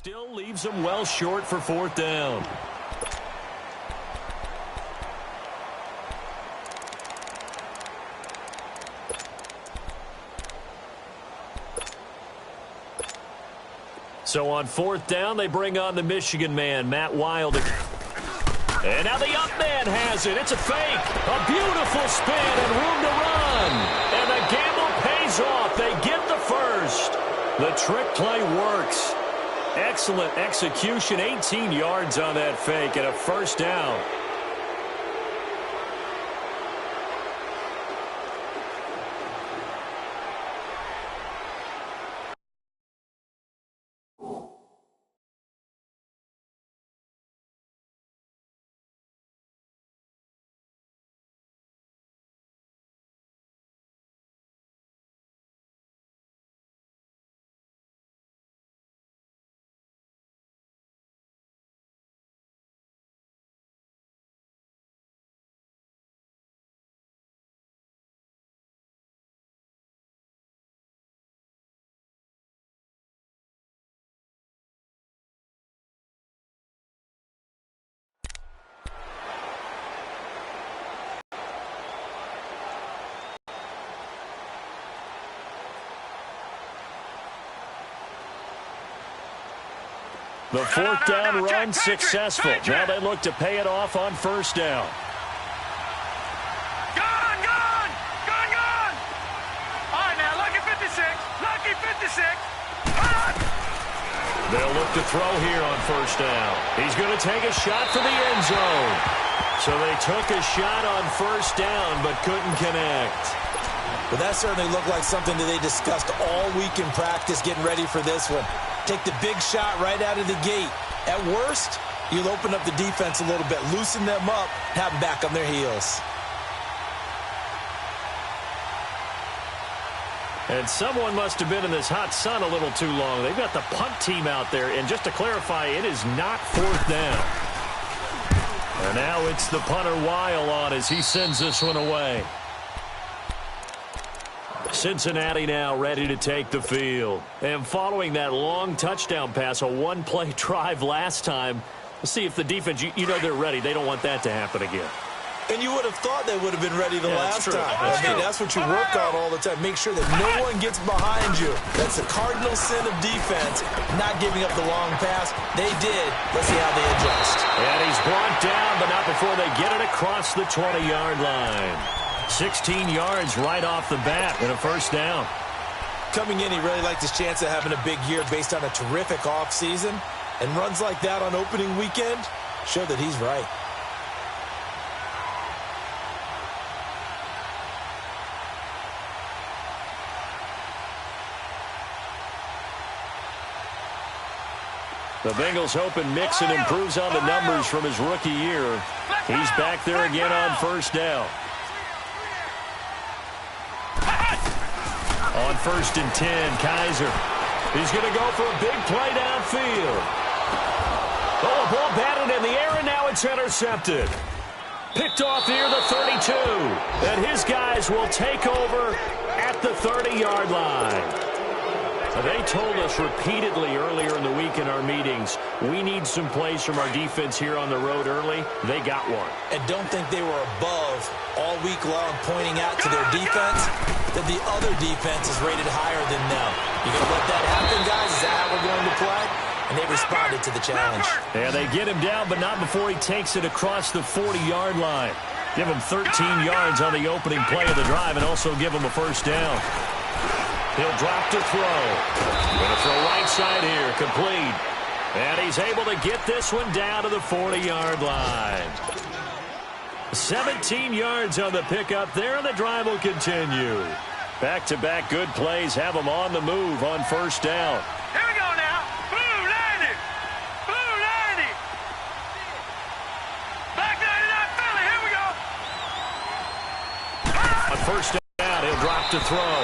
Still leaves them well short for fourth down. So on fourth down, they bring on the Michigan man, Matt Wilder. And now the up man has it. It's a fake. A beautiful spin and room to run. And the gamble pays off. They get the first. The trick play works. Excellent execution. 18 yards on that fake and a first down. The fourth down run successful. Now they look to pay it off on first down. Gone! All right, now, lucky 56. They'll look to throw here on first down. He's going to take a shot for the end zone. So they took a shot on first down but couldn't connect. But that certainly looked like something that they discussed all week in practice getting ready for this one. Take the big shot right out of the gate. At worst, you'll open up the defense a little bit, loosen them up, have them back on their heels. And someone must have been in this hot sun a little too long. They've got the punt team out there. And just to clarify, it is not fourth down. And now it's the punter Weil on as he sends this one away. Cincinnati now ready to take the field. And following that long touchdown pass, a one-play drive last time, let's see if the defense, you know they're ready. They don't want that to happen again. And you would have thought they would have been ready the last time. That's what you work on all the time. Make sure that no one gets behind you. That's the cardinal sin of defense, not giving up the long pass. They did. Let's see how they adjust. And he's brought down, but not before they get it across the 20-yard line. 16 yards right off the bat and a first down. Coming in, he really liked his chance of having a big year based on a terrific offseason. And runs like that on opening weekend show that he's right. The Bengals hoping Mixon improves on the numbers from his rookie year. He's back there again on first down. On first and 10, Kaiser. He's going to go for a big play downfield. Oh, a ball batted in the air, and now it's intercepted. Picked off near the 32. And his guys will take over at the 30-yard line. They told us repeatedly earlier in the week in our meetings, we need some plays from our defense here on the road early. They got one. And don't think they were above all week long pointing out to their defense that the other defense is rated higher than them. You going to let that happen, guys? Is that how we're going to play? And they responded to the challenge. Yeah, they get him down, but not before he takes it across the 40-yard line. Give him 13 yards on the opening play of the drive and also give him a first down. He'll drop to throw. Going to throw right side here, complete. And he's able to get this one down to the 40-yard line. 17 yards on the pickup there, and the drive will continue. Back-to-back good plays have them on the move on first down. Here we go now. Blue 90. Blue 90. Black 99 Philly. Here we go. On first down, he'll drop to throw.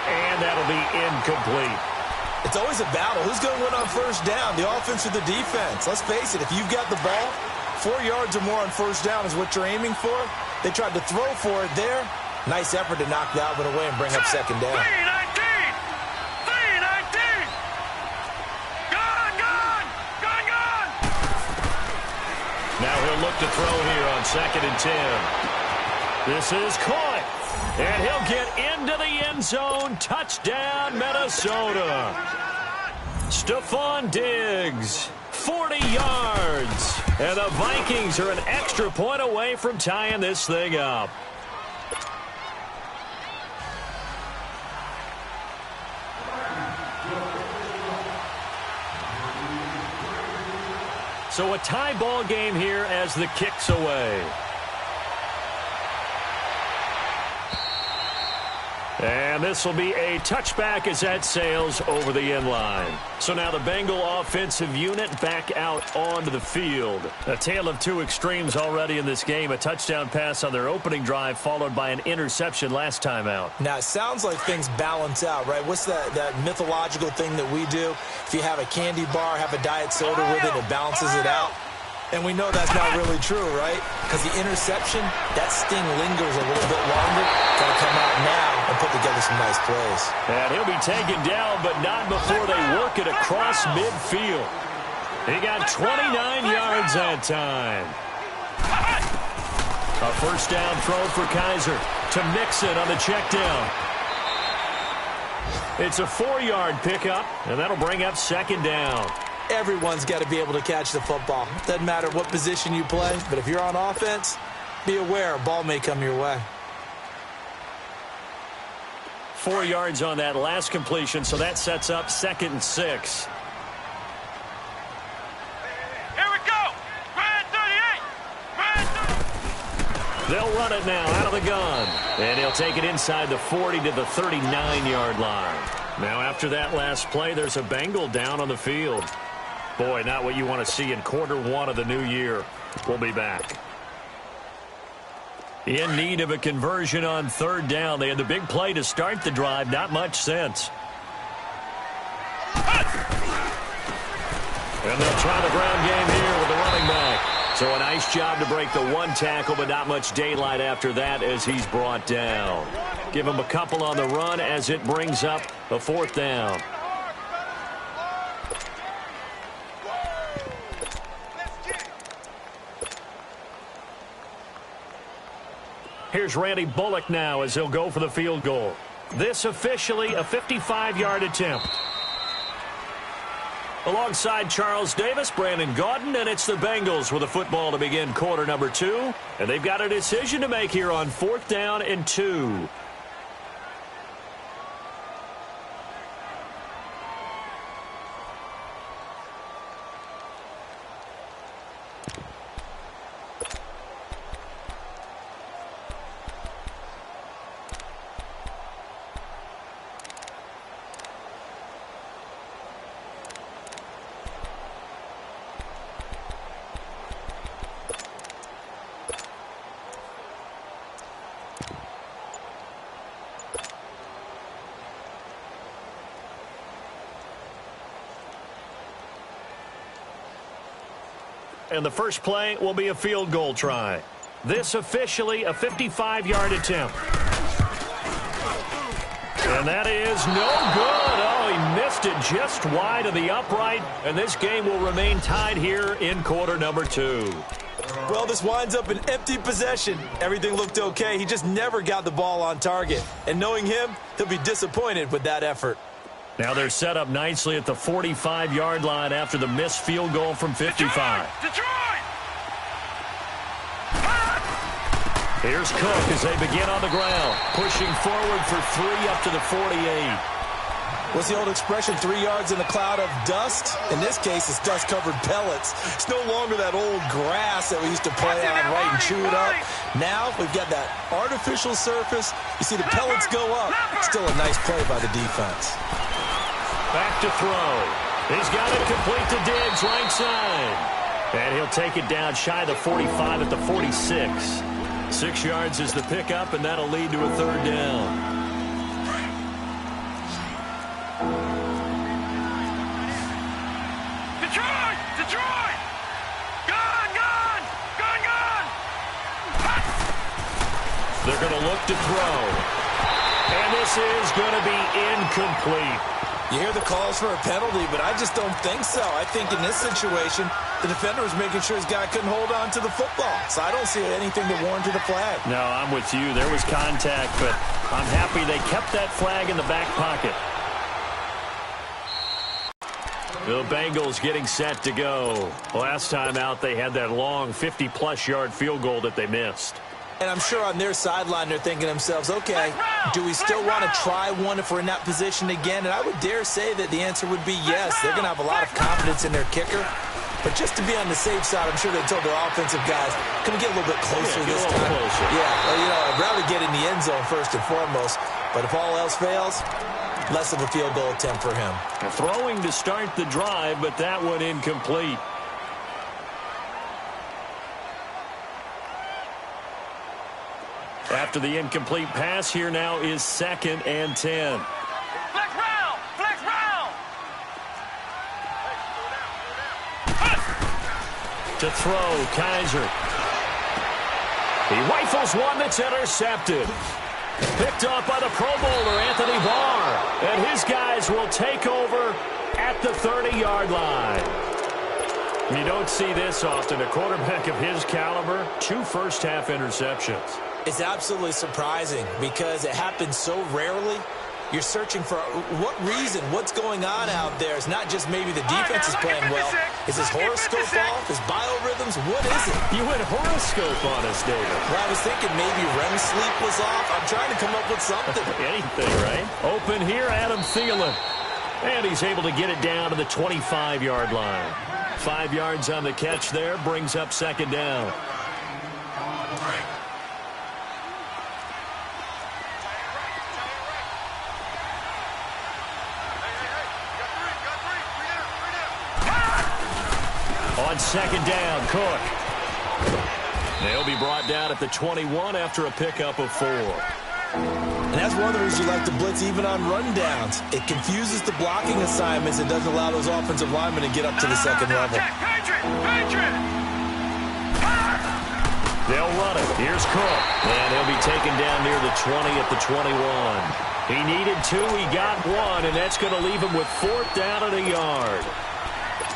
And that'll be incomplete. It's always a battle. Who's going to win on first down, the offense or the defense? Let's face it, if you've got the ball, 4 yards or more on first down is what you're aiming for. They tried to throw for it there. Nice effort to knock that one away and bring up second down. 319. 319. Gone. back to throw here on 2nd and 10. This is caught. And he'll get into the end zone. Touchdown, Minnesota. Stephon Diggs, 40 yards. And the Vikings are an extra point away from tying this thing up. So a tie ball game here as the kick's away. And this will be a touchback as that sails over the end line. So now the Bengal offensive unit back out onto the field. A tale of two extremes already in this game. A touchdown pass on their opening drive followed by an interception last time out. Now, it sounds like things balance out, right? What's that mythological thing that we do? If you have a candy bar, have a diet soda with it, it balances it out. And we know that's not really true, right? Because the interception, that sting lingers a little bit longer. Got to come out now and put together some nice plays. And he'll be taken down, but not before they work it across midfield. He got 29 yards that time. A first down throw for Kaiser to Mixon on the check down. It's a 4-yard pickup, and that'll bring up 2nd down. Everyone's got to be able to catch the football. Doesn't matter what position you play, but if you're on offense, be aware a ball may come your way. 4 yards on that last completion, so that sets up 2nd and 6. Here we go. Red 38. Red 30. They'll run it now out of the gun. And he'll take it inside the 40 to the 39-yard line. Now after that last play, there's a Bengal down on the field. Boy, not what you want to see in Q1 of the new year. We'll be back. In need of a conversion on 3rd down. They had the big play to start the drive. Not much sense. And they'll try the ground game here with the running back. So a nice job to break the one tackle, but not much daylight after that as he's brought down. Give him a couple on the run as it brings up a 4th down. Here's Randy Bullock now as he'll go for the field goal. This officially a 55-yard attempt. Alongside Charles Davis, Brandon Gaudin, and it's the Bengals with the football to begin quarter number 2. And they've got a decision to make here on 4th down and 2. And the first play will be a field goal try. This officially a 55-yard attempt. And that is no good. Oh, he missed it just wide of the upright. And this game will remain tied here in quarter number 2. Well, this winds up an empty possession. Everything looked okay. He just never got the ball on target. And knowing him, he'll be disappointed with that effort. Now they're set up nicely at the 45-yard line after the missed field goal from 55. Detroit! Here's Cook as they begin on the ground, pushing forward for 3 up to the 48. What's the old expression, 3 yards in a cloud of dust? In this case, it's dust-covered pellets. It's no longer that old grass that we used to play on, right, and chew it up. Now we've got that artificial surface. You see the pellets go up. Still a nice play by the defense. Back to throw. He's got it complete to Diggs, right side. And he'll take it down shy of the 45 at the 46. 6 yards is the pickup, and that'll lead to a 3rd down. Detroit! Detroit! Gone! Gone! Gone! Gone! They're going to look to throw. And this is going to be incomplete. You hear the calls for a penalty, but I just don't think so. I think in this situation, the defender was making sure his guy couldn't hold on to the football. So I don't see anything that warranted a flag. No, I'm with you. There was contact, but I'm happy they kept that flag in the back pocket. The Bengals getting set to go. Last time out, they had that long 50-plus yard field goal that they missed. And I'm sure on their sideline they're thinking to themselves, okay, do we still want to try one if we're in that position again? And I would dare say that the answer would be yes. They're going to have a lot of confidence in their kicker. But just to be on the safe side, I'm sure they told their offensive guys, can we get a little bit closer this time? Yeah, well, I'd rather get in the end zone first and foremost. But if all else fails, less of a field goal attempt for him. Throwing to start the drive, but that one incomplete. After the incomplete pass, here now is 2nd and 10. Flex round! Flex round! To throw, Kaiser. He rifles one that's intercepted. Picked off by the Pro Bowler, Anthony Barr. And his guys will take over at the 30-yard line. You don't see this often. A quarterback of his caliber, 2 first-half interceptions. It's absolutely surprising because it happens so rarely. You're searching for what reason, what's going on out there. It's not just maybe the defense is playing well. Is his horoscope off? His biorhythms? What is it? You went horoscope on us, David. Well, I was thinking maybe REM sleep was off. I'm trying to come up with something. Anything, right? Open here, Adam Thielen. And he's able to get it down to the 25-yard line. 5 yards on the catch there, brings up 2nd down. On 2nd down, Cook. They'll be brought down at the 21 after a pickup of 4. And that's one of the reasons you like to blitz even on rundowns. It confuses the blocking assignments and doesn't allow those offensive linemen to get up to the second level. They'll run it. Here's Cook. And he'll be taken down near the 20 at the 21. He needed 2. He got 1, and that's going to leave him with 4th down and a yard.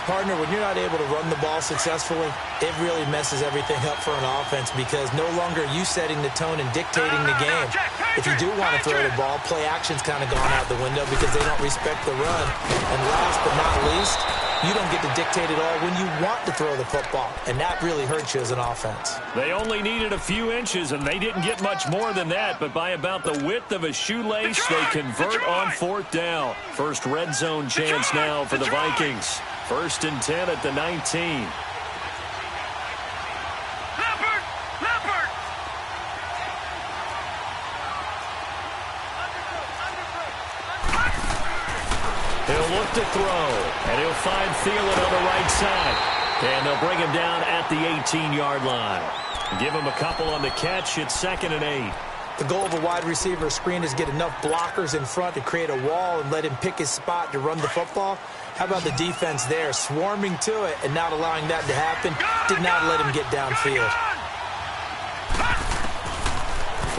Partner, when you're not able to run the ball successfully, it really messes everything up for an offense because no longer are you setting the tone and dictating the game. If you do want to throw the ball, play action's kind of gone out the window because they don't respect the run. And last but not least, you don't get to dictate it all when you want to throw the football, and that really hurts you as an offense. They only needed a few inches, and they didn't get much more than that, but by about the width of a shoelace, they convert on 4th down. First red zone chance now for the Vikings. 1st and 10 at the 19. He'll look to throw, and he'll find Thielen on the right side. And they'll bring him down at the 18-yard line. Give him a couple on the catch. It's 2nd and 8. The goal of a wide receiver screen is get enough blockers in front to create a wall and let him pick his spot to run the football. How about the defense there, swarming to it and not allowing that to happen? Did not let him get downfield.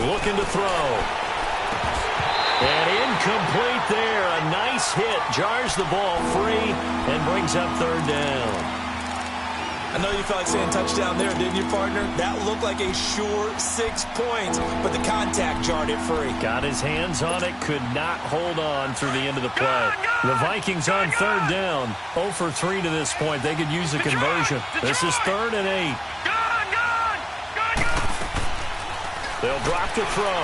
Looking to throw. And incomplete there. A nice hit. Jars the ball free and brings up 3rd down. I know you felt like saying touchdown there, didn't you, partner? That looked like a sure 6 points, but the contact jarred it free. Got his hands on it, could not hold on through the end of the play. The Vikings on 3rd down. 0 for 3 to this point. They could use a conversion. This is 3rd and 8. They'll drop to throw.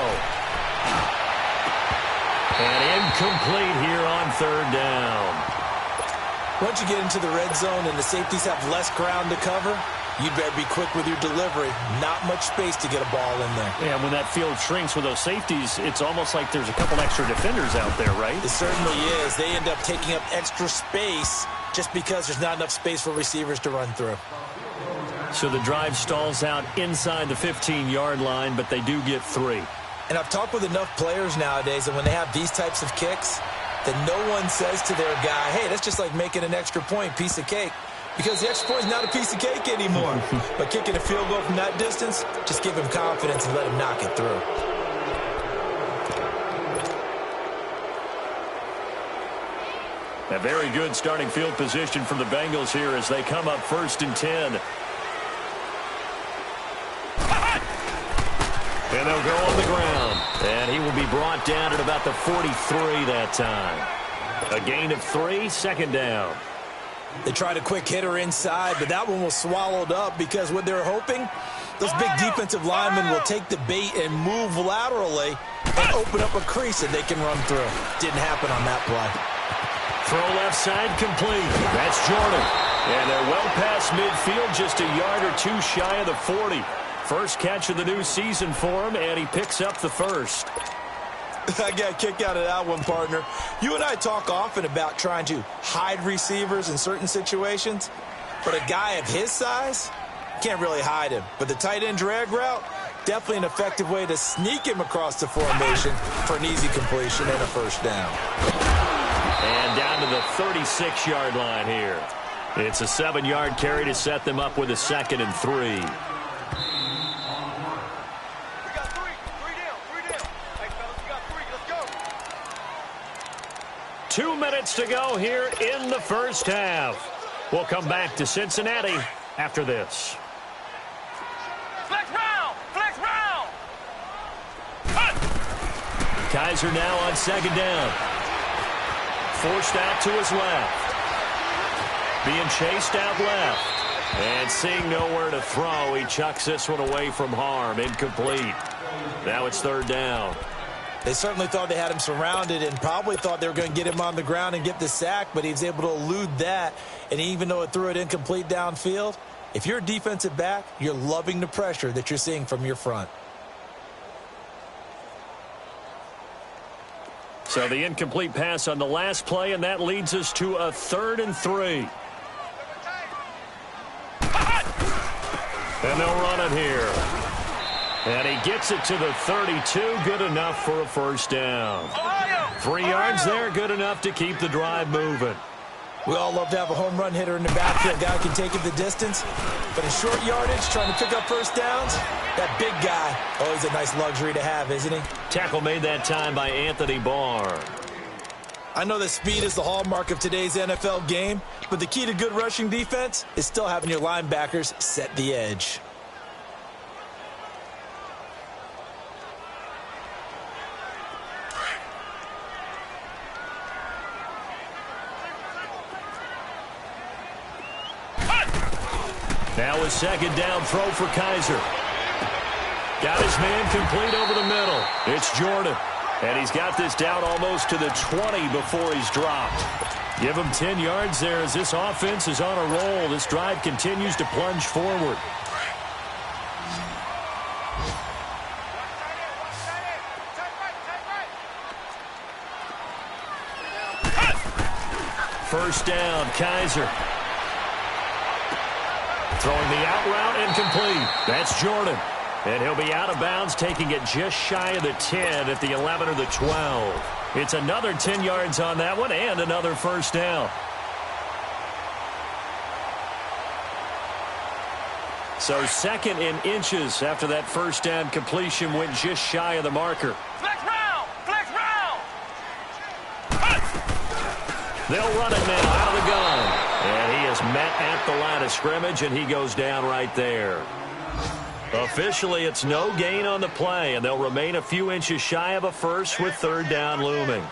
And incomplete here on 3rd down. Once you get into the red zone and the safeties have less ground to cover, you'd better be quick with your delivery. Not much space to get a ball in there. Yeah, when that field shrinks with those safeties, it's almost like there's a couple extra defenders out there, right? It certainly is. They end up taking up extra space just because there's not enough space for receivers to run through. So the drive stalls out inside the 15-yard line, but they do get 3. And I've talked with enough players nowadays, and when they have these types of kicks, that no one says to their guy, hey, that's just like making an extra point, piece of cake. Because the extra point is not a piece of cake anymore. But kicking a field goal from that distance, just give him confidence and let him knock it through. A very good starting field position for the Bengals here as they come up 1st and 10. And they'll go on the ground. And he will be brought down at about the 43 that time. A gain of 3, 2nd down. They tried a quick hitter inside, but that one was swallowed up because what they're hoping, those big defensive linemen will take the bait and move laterally and open up a crease that they can run through. Didn't happen on that play. Throw left side complete. That's Jordan. And they're well past midfield, just a yard or 2 shy of the 40. First catch of the new season for him, and he picks up the first. I got a kick out of that one, partner. You and I talk often about trying to hide receivers in certain situations, but a guy of his size, can't really hide him. But the tight end drag route, definitely an effective way to sneak him across the formation for an easy completion and a first down. And down to the 36-yard line here. It's a 7-yard carry to set them up with a 2nd and 3. 2 minutes to go here in the first half. We'll come back to Cincinnati after this. Flex round! Flex round! Kaiser now on 2nd down. Forced out to his left. Being chased out left. And seeing nowhere to throw, he chucks this one away from harm. Incomplete. Now it's 3rd down. They certainly thought they had him surrounded and probably thought they were going to get him on the ground and get the sack, but he was able to elude that. And even though it threw it incomplete downfield, if you're a defensive back, you're loving the pressure that you're seeing from your front. So the incomplete pass on the last play, and that leads us to a 3rd and 3. And they'll run it here. And he gets it to the 32, good enough for a first down. 3 yards there, good enough to keep the drive moving. We all love to have a home run hitter in the backfield. Guy can take it the distance. But in short yardage, trying to pick up first downs, that big guy, always a nice luxury to have, isn't he? Tackle made that time by Anthony Barr. I know that speed is the hallmark of today's NFL game, but the key to good rushing defense is still having your linebackers set the edge. Now a 2nd down throw for Kaiser. Got his man complete over the middle. It's Jordan. And he's got this down almost to the 20 before he's dropped. Give him 10 yards there as this offense is on a roll. This drive continues to plunge forward. First down, Kaiser. Throwing the out route incomplete. That's Jordan. And he'll be out of bounds, taking it just shy of the 10 at the 11 or the 12. It's another 10 yards on that one and another first down. So 2nd in inches after that first down completion went just shy of the marker. Flex round! Flex round! They'll run it now out of the gun. And he is met at the line of scrimmage, and he goes down right there. Officially, it's no gain on the play, and they'll remain a few inches shy of a first with 3rd down looming.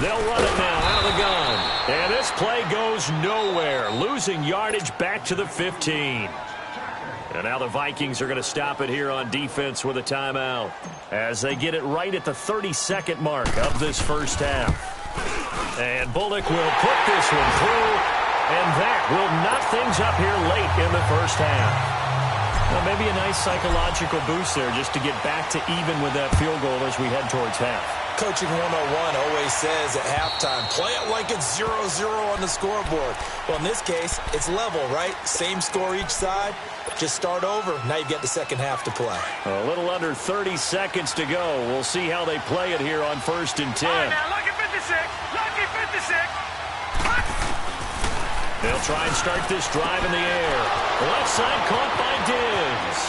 They'll run it now out of the gun. And this play goes nowhere, losing yardage back to the 15. And now the Vikings are going to stop it here on defense with a timeout as they get it right at the 32nd mark of this first half. And Bullock will put this one through, and that will knock things up here late in the first half. Well, maybe a nice psychological boost there just to get back to even with that field goal as we head towards half. Coaching 101 always says at halftime, play it like it's 0-0 on the scoreboard. Well, in this case, it's level, right? Same score each side. Just start over. Now you've got the second half to play. A little under 30 seconds to go. We'll see how they play it here on 1st and 10. All right, now, lucky 56. Lucky 56. They'll try and start this drive in the air. Left side caught by Diggs.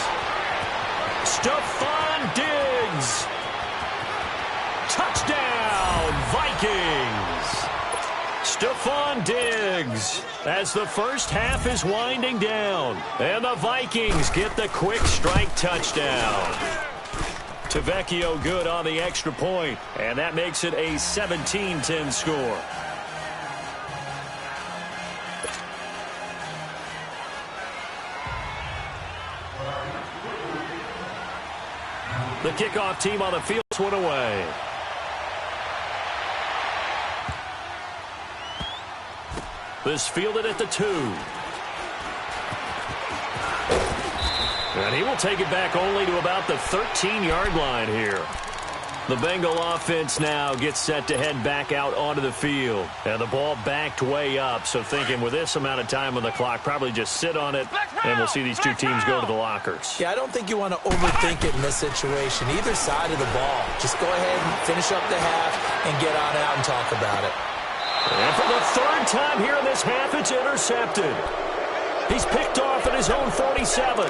Stephon Diggs. Touchdown, Vikings. Stephon Diggs as the first half is winding down. And the Vikings get the quick strike touchdown. Tavecchio good on the extra point, and that makes it a 17-10 score. The kickoff team on the field one away. This fielded at the 2. And he will take it back only to about the 13-yard line here. The Bengal offense now gets set to head back out onto the field. And the ball backed way up, so thinking with this amount of time on the clock, probably just sit on it, and we'll see these two teams go to the lockers. Yeah, I don't think you want to overthink it in this situation. Either side of the ball. Just go ahead and finish up the half and get on out and talk about it. And for the third time here in this half, it's intercepted. He's picked off at his own 47.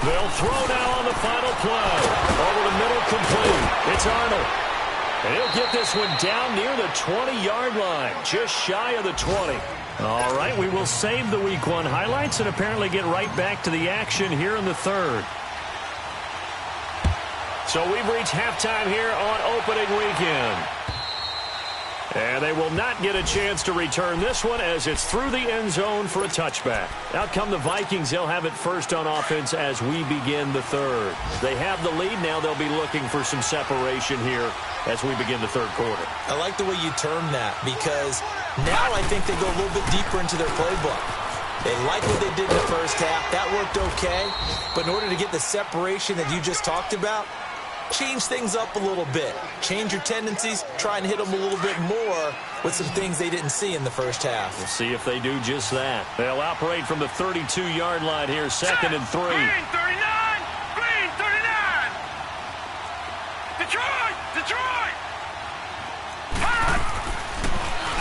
They'll throw now on the final play. Over the middle, complete. It's Arnold. And he'll get this one down near the 20-yard line, just shy of the 20. All right, we will save the Week 1 highlights and apparently get right back to the action here in the third. So we've reached halftime here on opening weekend. And they will not get a chance to return this one as it's through the end zone for a touchback. Out come the Vikings. They'll have it first on offense as we begin the third. They have the lead. Now they'll be looking for some separation here as we begin the third quarter. I like the way you term that because now I think they go a little bit deeper into their playbook. They like what they did in the first half. That worked okay. But in order to get the separation that you just talked about, change things up a little bit. Change your tendencies. Try and hit them a little bit more with some things they didn't see in the first half. We'll see if they do just that. They'll operate from the 32-yard line here, 2nd and 3. Green 39! Green 39! Detroit! Detroit!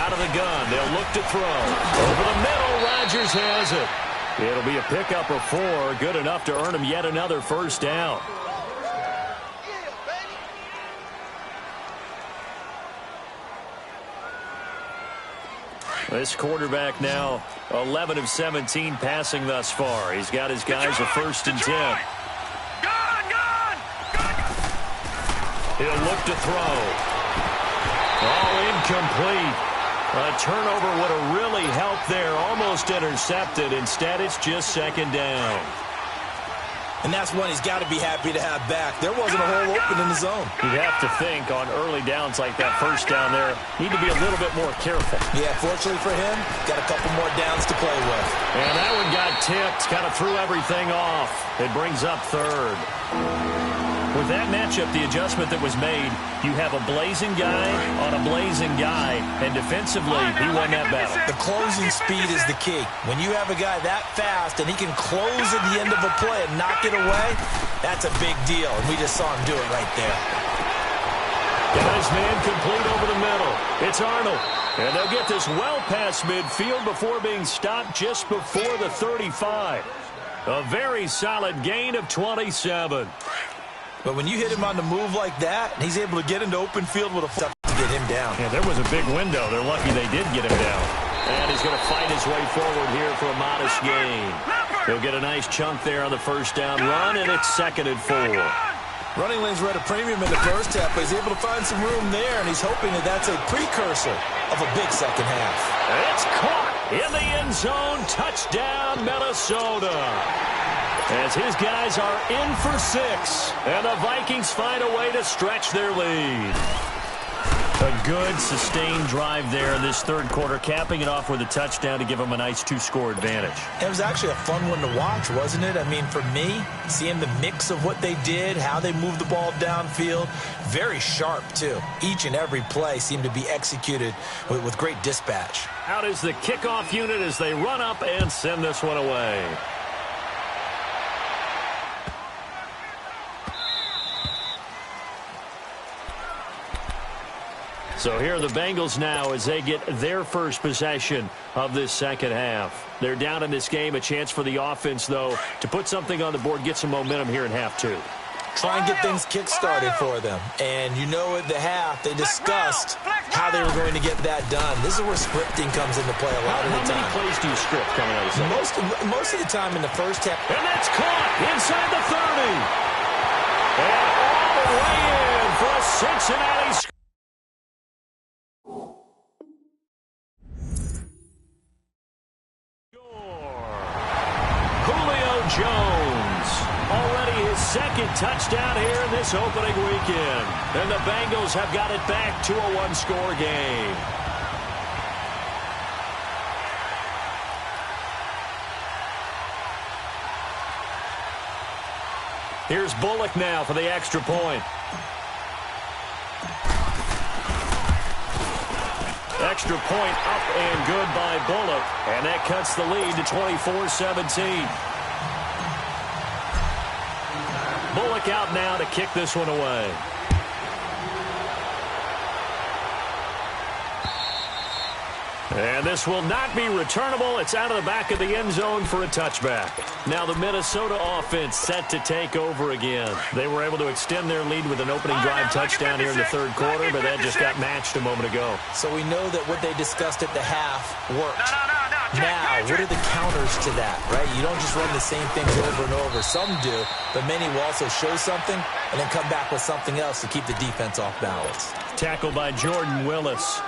Out of the gun. They'll look to throw. Over the middle, Rodgers has it. It'll be a pickup of 4. Good enough to earn him yet another first down. This quarterback now 11 of 17 passing thus far. He's got his guys a 1st and 10. He'll look to throw. Oh, incomplete. A turnover would have really helped there. Almost intercepted. Instead, it's just 2nd down. And that's one he's got to be happy to have back. There wasn't a hole open in the zone. You'd have to think on early downs like that first down there, need to be a little bit more careful. Yeah, fortunately for him, got a couple more downs to play with. And that one got tipped, kind of threw everything off. It brings up 3rd. With that matchup, the adjustment that was made, you have a blazing guy on a blazing guy, and defensively, he won that battle. The closing speed is the key. When you have a guy that fast and he can close at the end of a play and knock it away, that's a big deal, and we just saw him do it right there. Got his man complete over the middle. It's Arnold. And they'll get this well past midfield before being stopped just before the 35. A very solid gain of 27. But when you hit him on the move like that, he's able to get into open field with a tough to get him down. Yeah, there was a big window. They're lucky they did get him down. And he's going to fight his way forward here for a modest gain. He'll get a nice chunk there on the first down run, and it's 2nd and 4. Running lanes were at a premium in the first half, but he's able to find some room there, and he's hoping that that's a precursor of a big second half. It's caught in the end zone. Touchdown, Minnesota. As his guys are in for 6, and the Vikings find a way to stretch their lead. A good, sustained drive there in this third quarter, capping it off with a touchdown to give them a nice 2-score advantage. It was actually a fun one to watch, wasn't it? I mean, for me, seeing the mix of what they did, how they moved the ball downfield, very sharp, too. Each and every play seemed to be executed with great dispatch. Out is the kickoff unit as they run up and send this one away. So here are the Bengals now as they get their first possession of this second half. They're down in this game. A chance for the offense, though, to put something on the board, get some momentum here in half two. Try and get things kick-started for them. And you know at the half, they discussed how they were going to get that done. This is where scripting comes into play a lot of the time. How many plays do you script coming out of the Most of the time in the first half. And that's caught inside the 30. And all the way in for a Cincinnati score. Jones, already his second touchdown here in this opening weekend. And the Bengals have got it back to a one-score game. Here's Bullock now for the extra point. Extra point up and good by Bullock. And that cuts the lead to 24-17. Bullock out now to kick this one away. And this will not be returnable. It's out of the back of the end zone for a touchback. Now the Minnesota offense set to take over again. They were able to extend their lead with an opening drive touchdown here in the third quarter, but that just got matched a moment ago. So we know that what they discussed at the half worked. Now, what are the counters to that, right? You don't just run the same things over and over. Some do, but many will also show something and then come back with something else to keep the defense off balance. Tackled by Jordan Willis.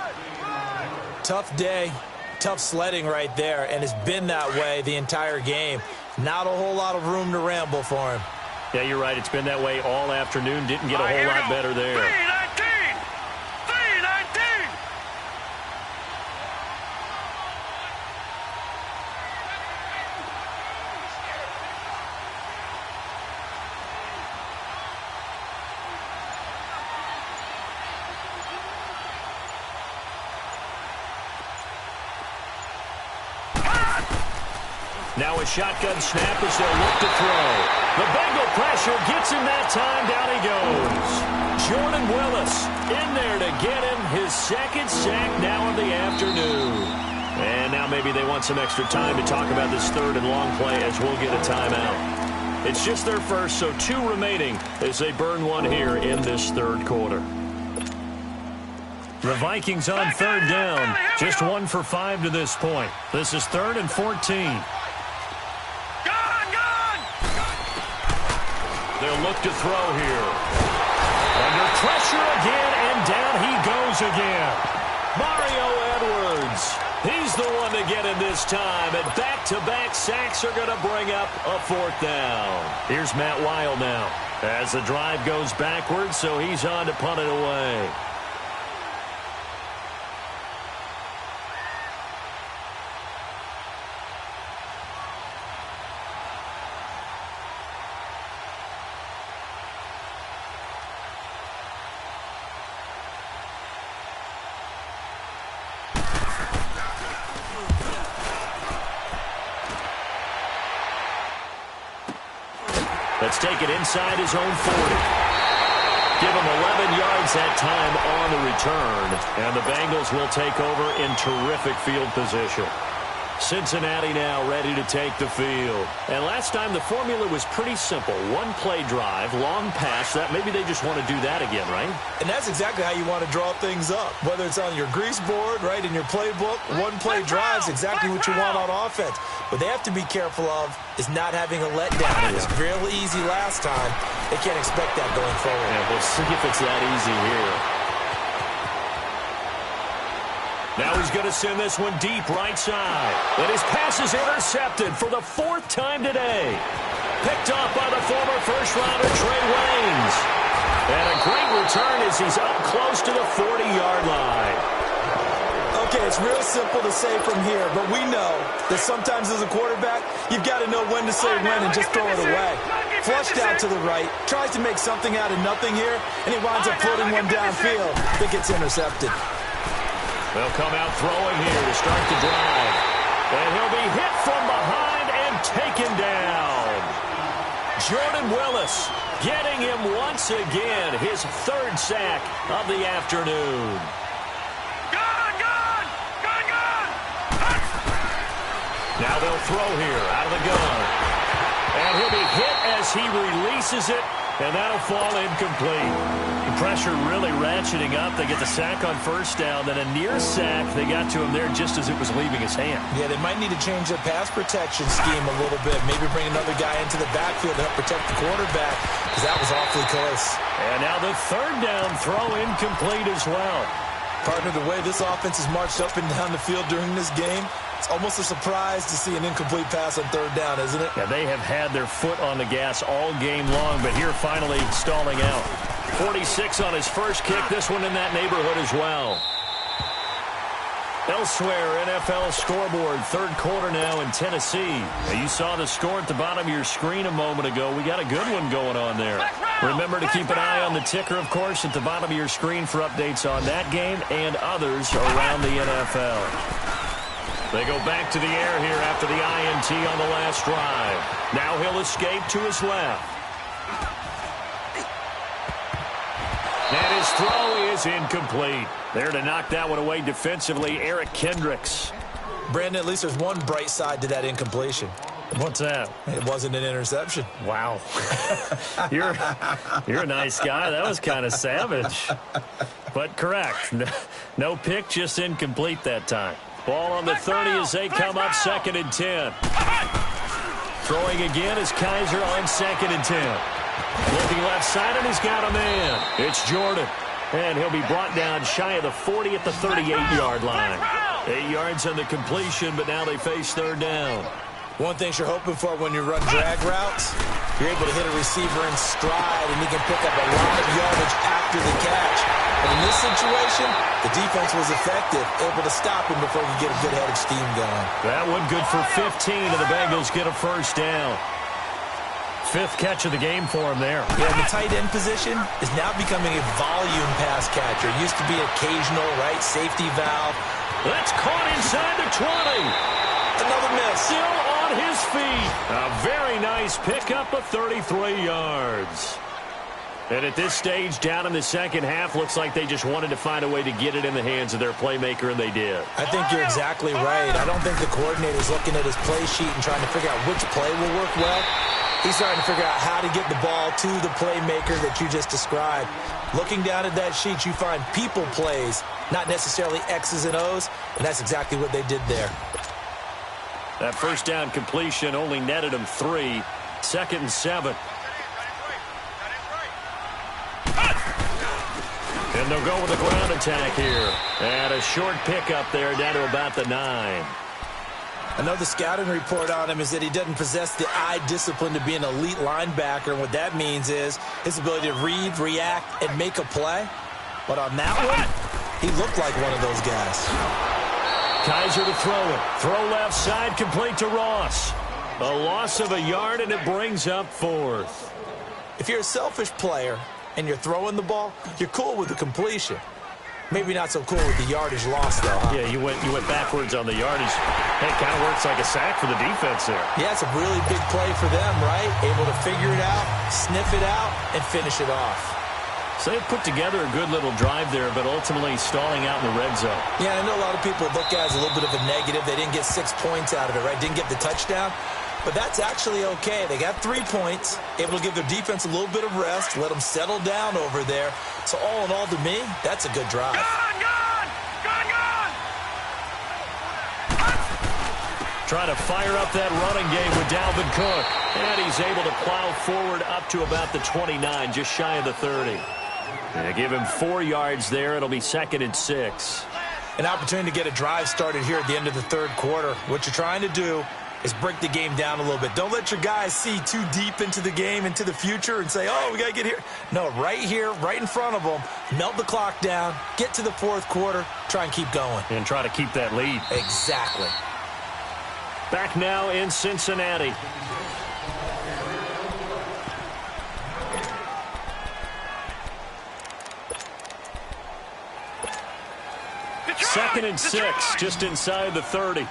Tough day, tough sledding right there, and it's been that way the entire game. Not a whole lot of room to ramble for him. Yeah, you're right. It's been that way all afternoon. Didn't get a whole lot better there. 319! 319! Now a shotgun snap as they'll look to throw. The Bengal pressure gets him that time. Down he goes. Jordan Willis in there to get him his second sack now of the afternoon. And now maybe they want some extra time to talk about this third and long play as we'll get a timeout. It's just their first, so 2 remaining as they burn one here in this third quarter. The Vikings on third down. Just 1 for 5 to this point. This is 3rd and 14. They'll look to throw here. Under pressure again, and down he goes again. Mario Edwards. He's the one to get him this time, and back-to-back sacks are going to bring up a 4th down. Here's Matt Weil now as the drive goes backwards, so he's on to punt it away. Let's take it inside his own 40. Give him 11 yards that time on the return. And the Bengals will take over in terrific field position. Cincinnati now ready to take the field. And last time the formula was pretty simple. 1-play drive, long pass. That maybe they just want to do that again, right? And that's exactly how you want to draw things up. Whether it's on your grease board, right, in your playbook, 1-play drive is exactly what you want on offense. What they have to be careful of is not having a letdown. It was real easy last time. They can't expect that going forward. Yeah, we'll see if it's that easy here. Now he's going to send this one deep right side. And his pass is intercepted for the 4th time today. Picked off by the former first-rounder Trey Waynes. And a great return as he's up close to the 40-yard line. Okay, it's real simple to say from here, but we know that sometimes as a quarterback, you've got to know when to say when and just throw it away. Flushed out to the right, tries to make something out of nothing here, and he winds up floating one downfield that gets intercepted. They'll come out throwing here to start the drive. And he'll be hit from behind and taken down. Jordan Willis getting him once again, his 3rd sack of the afternoon. Now they'll throw here out of the gun. And he'll be hit as he releases it, and that'll fall incomplete. The pressure really ratcheting up. They get the sack on first down, then a near sack. They got to him there just as it was leaving his hand. Yeah, they might need to change their pass protection scheme a little bit. Maybe bring another guy into the backfield to help protect the quarterback, because that was awfully close. And now the third down throw incomplete as well. Partner, the way this offense has marched up and down the field during this game, it's almost a surprise to see an incomplete pass on third down, isn't it? Yeah, they have had their foot on the gas all game long, but here finally stalling out. 46 on his first kick, this one in that neighborhood as well. Elsewhere, NFL scoreboard, third quarter now in Tennessee. Now, you saw the score at the bottom of your screen a moment ago. We got a good one going on there. Remember to keep an eye on the ticker, of course, at the bottom of your screen for updates on that game and others around the NFL. They go back to the air here after the INT on the last drive. Now he'll escape to his left. And his throw is incomplete. There to knock that one away defensively, Eric Kendricks. Brandon, at least there's one bright side to that incompletion. What's that? It wasn't an interception. Wow. You're a nice guy. That was kind of savage. But correct. No pick, just incomplete that time. Ball on the 30 as they come up 2nd and 10. Throwing again is Kaiser on 2nd and 10. Looking left side, and he's got a man. It's Jordan. And he'll be brought down shy of the 40 at the 38-yard line. 8 yards on the completion, but now they face third down. One thing you're hoping for when you run drag routes, you're able to hit a receiver in stride, and he can pick up a lot of yardage after the catch. But in this situation, the defense was effective, able to stop him before he could get a good head of steam going. That one good for 15, and the Bengals get a first down. 5th catch of the game for him there. Yeah, the tight end position is now becoming a volume pass catcher. It used to be occasional, right, safety valve. That's caught inside the 20. Another miss. Still on his feet. A very nice pickup of 33 yards. And at this stage, down in the second half, looks like they just wanted to find a way to get it in the hands of their playmaker, and they did. I think you're exactly right. I don't think the coordinator's looking at his play sheet and trying to figure out which play will work well. He's starting to figure out how to get the ball to the playmaker that you just described. Looking down at that sheet, you find people plays, not necessarily X's and O's, and that's exactly what they did there. That first down completion only netted him 3. 2nd and 7. And they'll go with a ground attack here. And a short pickup there down to about the 9. I know the scouting report on him is that he doesn't possess the eye discipline to be an elite linebacker. And what that means is his ability to read, react, and make a play. But on that one, he looked like one of those guys. Kaiser to throw it. Throw left side, complete to Ross. A loss of a yard, and it brings up 4th. If you're a selfish player and you're throwing the ball, you're cool with the completion. Maybe not so cool with the yardage loss, though, huh? Yeah, you went backwards on the yardage. It kind of works like a sack for the defense there. Yeah, it's a really big play for them, right? Able to figure it out, sniff it out, and finish it off. So they put together a good little drive there, but ultimately stalling out in the red zone. Yeah, I know a lot of people look at it as a little bit of a negative. They didn't get 6 points out of it, right? Didn't get the touchdown. But that's actually okay. They got 3 points, able to give their defense a little bit of rest, let them settle down over there. So all in all, to me, that's a good drive. Trying to fire up that running game with Dalvin Cook. And he's able to plow forward up to about the 29, just shy of the 30. They give him 4 yards there. It'll be 2nd and 6. An opportunity to get a drive started here at the end of the third quarter. What you're trying to do is break the game down a little bit. Don't let your guys see too deep into the game, into the future, and say, oh, we got to get here. No, right here, right in front of them, melt the clock down, get to the fourth quarter, try and keep going. And try to keep that lead. Exactly. Back now in Cincinnati. Second and 6, just inside the 30. No.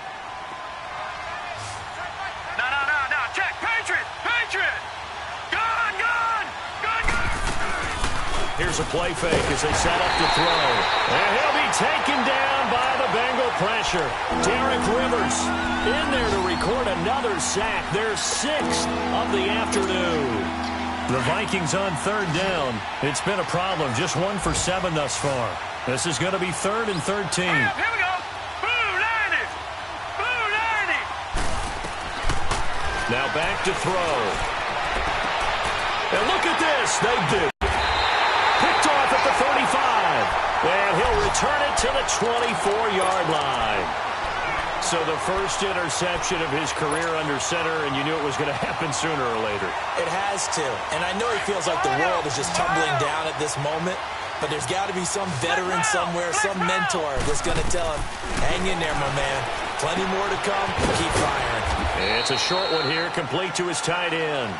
Check. Patriot. Gun. Here's Here's a play fake as they set up to throw. And he'll be taken down by the Bengal pressure. Derek Rivers in there to record another sack. Their 6th of the afternoon. The Vikings on 3rd down. It's been a problem. Just 1 for 7 thus far. This is going to be 3rd and 13. Here we go. Boo, Niners. Boo, Niners. Now back to throw. And look at this. They do. Picked off at the 35. And he'll return it to the 24-yard line. So the first interception of his career under center, and you knew it was going to happen sooner or later. It has to. And I know he feels like the world is just tumbling down at this moment, but there's got to be some veteran somewhere, some mentor that's going to tell him, hang in there, my man. Plenty more to come. Keep firing. It's a short one here, complete to his tight end.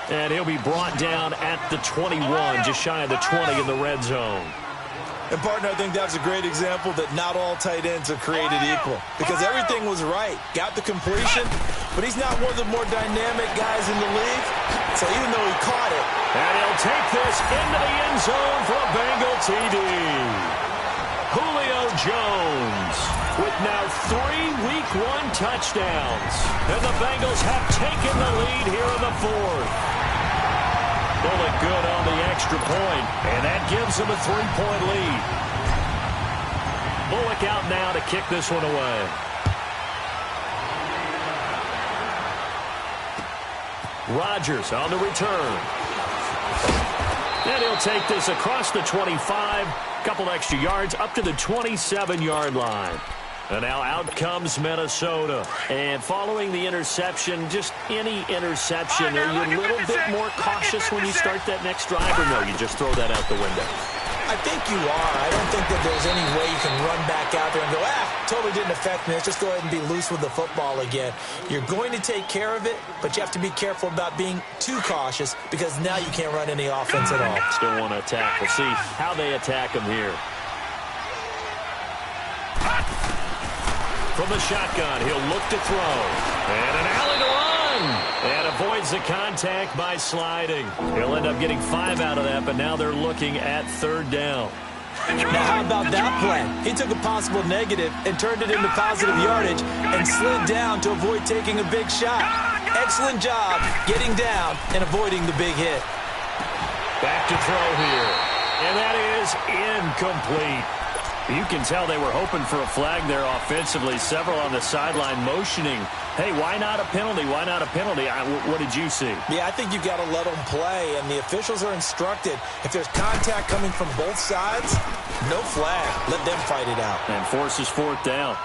And he'll be brought down at the 21, just shy of the 20 in the red zone. And, partner, I think that's a great example that not all tight ends are created equal. Because everything was right. Got the completion, but he's not one of the more dynamic guys in the league. So even though he caught it. And he'll take this into the end zone for a Bengal TD. Julio Jones with now 3 Week 1 touchdowns. And the Bengals have taken the lead here in the 4th. Bullet good on the extra point, and that gives them a 3-point lead. Bullock out now to kick this one away. Rodgers on the return. And he'll take this across the 25, couple extra yards up to the 27-yard line. And now out comes Minnesota. And following the interception, just any interception, are you a little bit more cautious when you start that next drive, or no, you just throw that out the window? I think you are. I don't think that there's any way you can run back out there and go, totally didn't affect me. Let's just go ahead and be loose with the football again. You're going to take care of it, but you have to be careful about being too cautious because now you can't run any offense at all. Still want to attack. We'll see how they attack him here. From the shotgun, he'll look to throw. And an alley to run. And avoids the contact by sliding. He'll end up getting 5 out of that, but now they're looking at 3rd down. Now, how about that play? He took a possible negative and turned it into positive yardage and slid down to avoid taking a big shot. Excellent job getting down and avoiding the big hit. Back to throw here. And that is incomplete. You can tell they were hoping for a flag there offensively. Several on the sideline motioning, hey, why not a penalty? Why not a penalty? What did you see? Yeah, I think you've got to let them play, and the officials are instructed. If there's contact coming from both sides, no flag. Let them fight it out. And forces 4th down.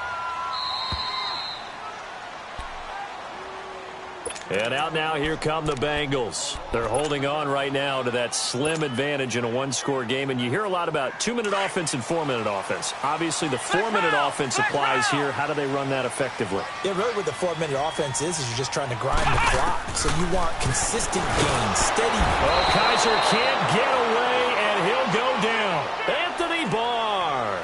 And out now, here come the Bengals. They're holding on right now to that slim advantage in a 1-score game. And you hear a lot about 2-minute offense and 4-minute offense. Obviously, the 4-minute offense applies here. How do they run that effectively? Yeah, really what the 4-minute offense is you're just trying to grind the clock. So you want consistent gains, steady. Oh, Kaiser can't get away, and he'll go down. Anthony Barr.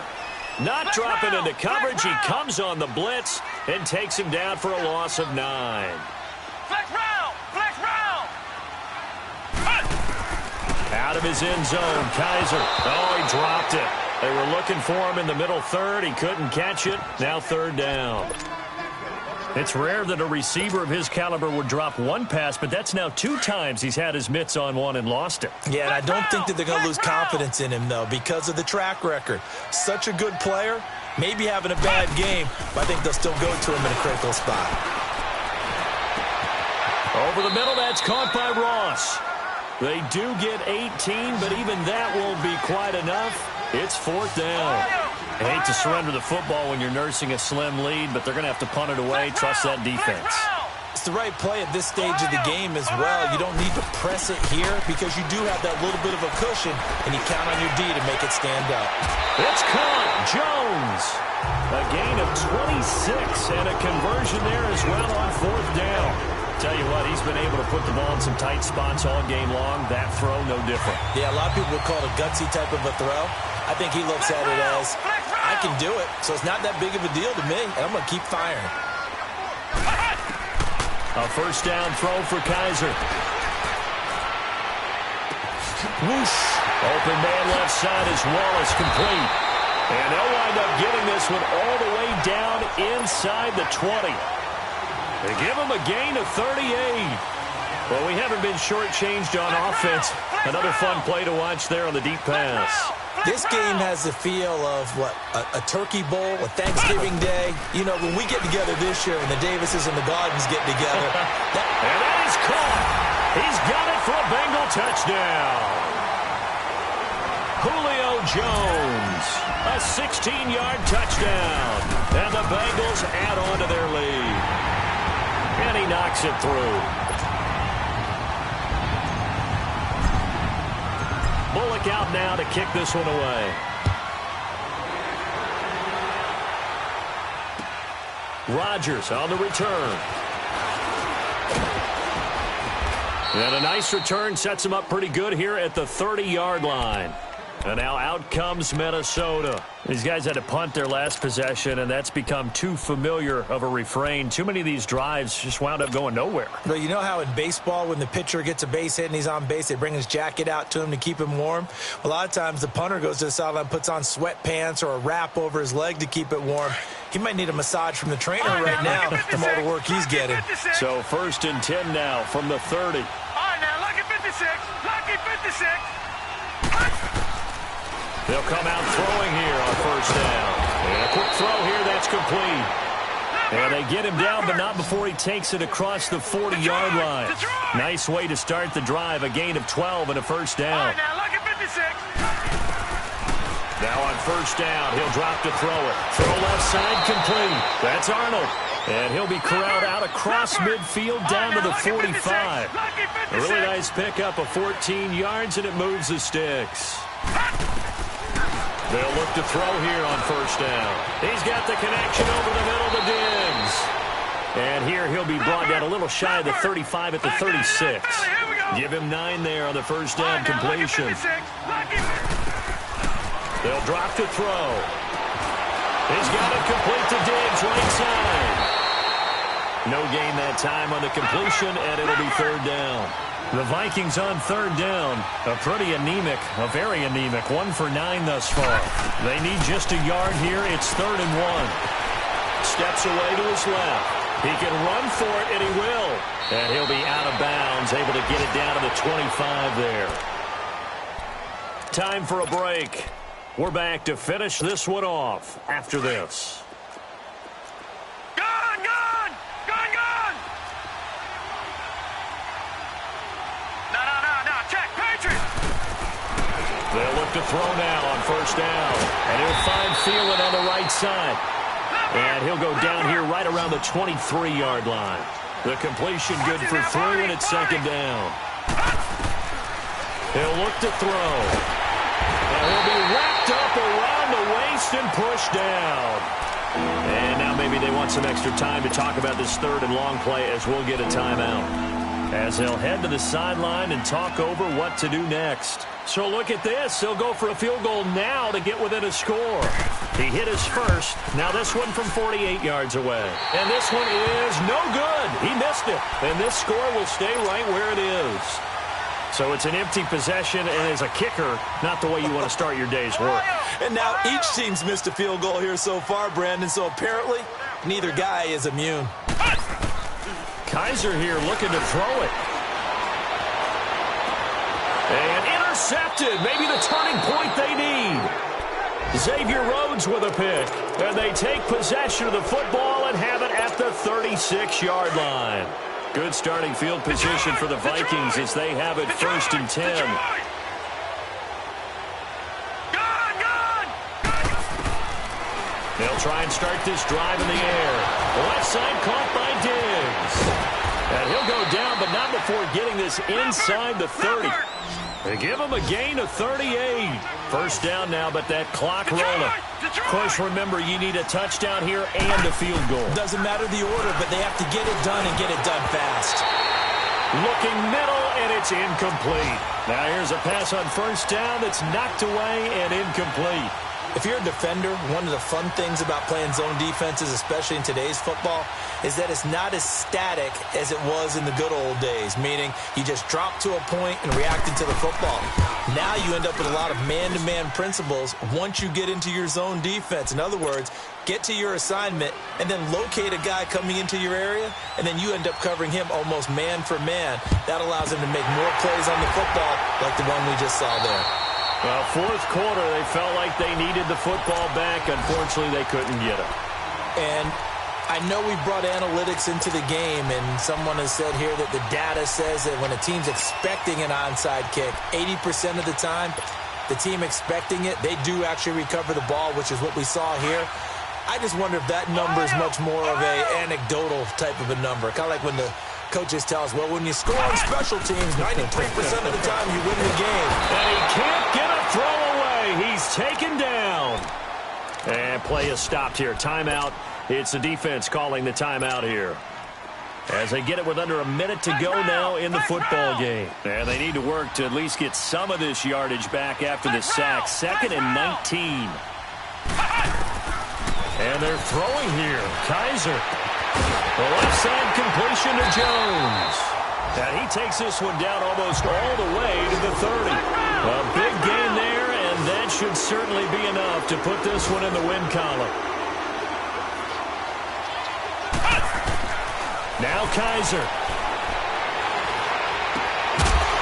Not dropping into coverage. He comes on the blitz and takes him down for a loss of 9. Flex round! Flex round! Out of his end zone, Kaiser. Oh, he dropped it. They were looking for him in the middle 3rd. He couldn't catch it. Now 3rd down. It's rare that a receiver of his caliber would drop 1 pass, but that's now 2 times he's had his mitts on one and lost it. Yeah, and I don't think that they're going to lose confidence in him, though, because of the track record. Such a good player, maybe having a bad game, but I think they'll still go to him in a critical spot. Over the middle, that's caught by Ross. They do get 18, but even that won't be quite enough. It's 4th down. I hate to surrender the football when you're nursing a slim lead, but they're going to have to punt it away. Trust that defense. It's the right play at this stage of the game as well. You don't need to press it here because you do have that little bit of a cushion, and you count on your D to make it stand up. It's caught. Jones. A gain of 26 and a conversion there as well on 4th down. Tell you what, he's been able to put the ball in some tight spots all game long. That throw, no different. Yeah, a lot of people would call it a gutsy type of a throw. I think he looks at it as, I can do it, so it's not that big of a deal to me, and I'm going to keep firing. A 1st down throw for Kaiser. Whoosh. Open man left side is Wallace, complete. And they'll wind up getting this one all the way down inside the 20. They give them a gain of 38. Well, we haven't been shortchanged on offense. Another fun play to watch there on the deep pass. This game has the feel of, what, a turkey bowl, a Thanksgiving day. You know, when we get together this year and the Davises and the Gardens get together. And that is caught. He's got it for a Bengal touchdown. Julio Jones, a 16-yard touchdown. And the Bengals add on to their lead. And he knocks it through. Bullock out now to kick this one away. Rodgers on the return. And a nice return sets him up pretty good here at the 30-yard line. And now out comes Minnesota. These guys had to punt their last possession, and that's become too familiar of a refrain. Too many of these drives just wound up going nowhere. Well, you know how in baseball when the pitcher gets a base hit and he's on base, they bring his jacket out to him to keep him warm? A lot of times the punter goes to the sideline, puts on sweatpants or a wrap over his leg to keep it warm. He might need a massage from the trainer right now from all the work he's getting. So 1st and 10 now from the 30. All right, now, lucky 56. Lucky 56. They'll come out throwing here on 1st down. And a quick throw here, that's complete. And they get him down, but not before he takes it across the 40-yard line. Nice way to start the drive, a gain of 12 and a 1st down. All right, now, lucky 56. Now on 1st down, he'll drop to throw it. Throw left side, complete. That's Arnold. And he'll be corralled out across midfield down to the 45. A really nice pickup of 14 yards, and it moves the sticks. They'll look to throw here on 1st down. He's got the connection over the middle to Diggs. And here he'll be brought down a little shy of the 35 at the 36. Give him 9 there on the 1st down completion. They'll drop to throw. He's got it complete to Diggs, right side. No gain that time on the completion, and it'll be 3rd down. The Vikings on 3rd down. A pretty anemic, a very anemic 1 for 9 thus far. They need just a yard here. It's 3rd and 1. Steps away to his left. He can run for it, and he will. And he'll be out of bounds, able to get it down to the 25 there. Time for a break. We're back to finish this one off after this. They'll look to throw now on 1st down. And he'll find Thielen on the right side. And he'll go down here right around the 23-yard line. The completion good for 3, and it's 2nd down. He'll look to throw. And he'll be wrapped up around the waist and pushed down. And now maybe they want some extra time to talk about this 3rd and long play as we'll get a timeout. As he'll head to the sideline and talk over what to do next. So look at this. He'll go for a field goal now to get within a score. He hit his first. Now this one from 48 yards away. And this one is no good. He missed it. And this score will stay right where it is. So it's an empty possession, and as a kicker, not the way you want to start your day's work. And now each team's missed a field goal here so far, Brandon, so apparently neither guy is immune. Kaiser here looking to throw it. And intercepted. Maybe the turning point they need. Xavier Rhodes with a pick. And they take possession of the football and have it at the 36-yard line. Good starting field position for the Vikings as they have it 1st and 10. They'll try and start this drive in the air. Left side caught by Diggs. And he'll go down, but not before getting this inside the 30. They give him a gain of 38. 1st down now, but that clock rolling. Of course, remember, you need a touchdown here and a field goal. Doesn't matter the order, but they have to get it done and get it done fast. Looking middle, and it's incomplete. Now here's a pass on 1st down that's knocked away and incomplete. If you're a defender, one of the fun things about playing zone defenses, especially in today's football, is that it's not as static as it was in the good old days, meaning you just drop to a point and reacted to the football. Now you end up with a lot of man-to-man principles once you get into your zone defense. In other words, get to your assignment and then locate a guy coming into your area, and then you end up covering him almost man for man. That allows him to make more plays on the football like the one we just saw there. Well, fourth quarter, they felt like they needed the football back. Unfortunately, they couldn't get it. And I know we brought analytics into the game, and someone has said here that the data says that when a team's expecting an onside kick, 80% of the time, the team expecting it, they do actually recover the ball, which is what we saw here. I just wonder if that number is much more of a anecdotal type of a number. Kind of like when the coaches tell us, well, when you score on special teams, 93% of the time you win the game. And he can't get a throw away. He's taken down. And play is stopped here. Timeout. It's the defense calling the timeout here, as they get it with under a minute to go now in the football game. And they need to work to at least get some of this yardage back after the sack. 2nd and 19. And they're throwing here. Kaiser. The left side completion to Jones. And he takes this one down almost all the way to the 30. A big gain there, and that should certainly be enough to put this one in the win column. Now Kaiser.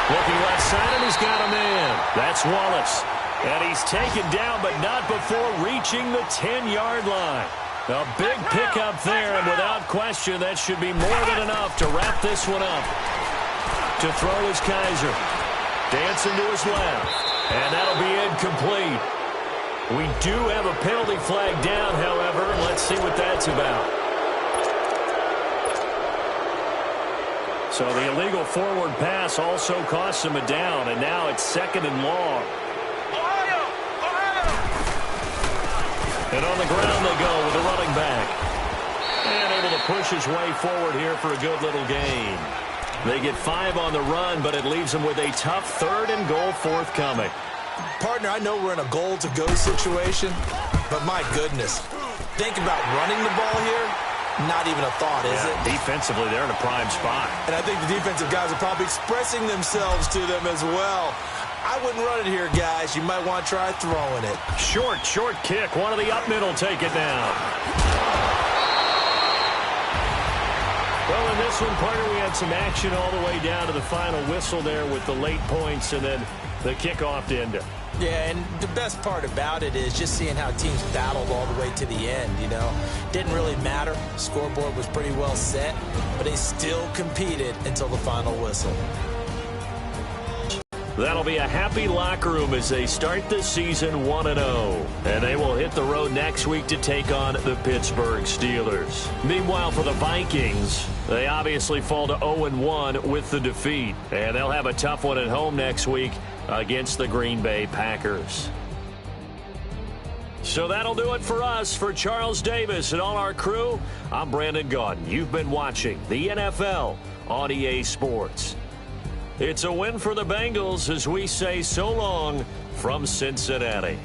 Looking left side, and he's got a man. That's Wallace. And he's taken down, but not before reaching the 10-yard line. A big pickup there, and without question, that should be more than enough to wrap this one up. To throw is Kaiser. Dancing to his left. And that'll be incomplete. We do have a penalty flag down, however. Let's see what that's about. So the illegal forward pass also costs him a down, and now it's 2nd and long. And on the ground they go with the running back. And able to push his way forward here for a good little gain. They get 5 on the run, but it leaves them with a tough 3rd and goal forthcoming. Partner, I know we're in a goal-to-go situation, but my goodness. Think about running the ball here. Not even a thought, is it? Defensively, they're in a prime spot. And I think the defensive guys are probably expressing themselves to them as well. I wouldn't run it here, guys. You might want to try throwing it. Short kick. One of the up middle take it down. Well, in this one, partner, we had some action all the way down to the final whistle there with the late points and then the kickoff to end it. Yeah, and the best part about it is just seeing how teams battled all the way to the end, you know. Didn't really matter. Scoreboard was pretty well set, but they still competed until the final whistle. That'll be a happy locker room as they start the season 1-0. And they will hit the road next week to take on the Pittsburgh Steelers. Meanwhile, for the Vikings, they obviously fall to 0-1 with the defeat. And they'll have a tough one at home next week against the Green Bay Packers. So that'll do it for us. For Charles Davis and all our crew, I'm Brandon Gaudin. You've been watching the NFL on EA Sports. It's a win for the Bengals as we say so long from Cincinnati.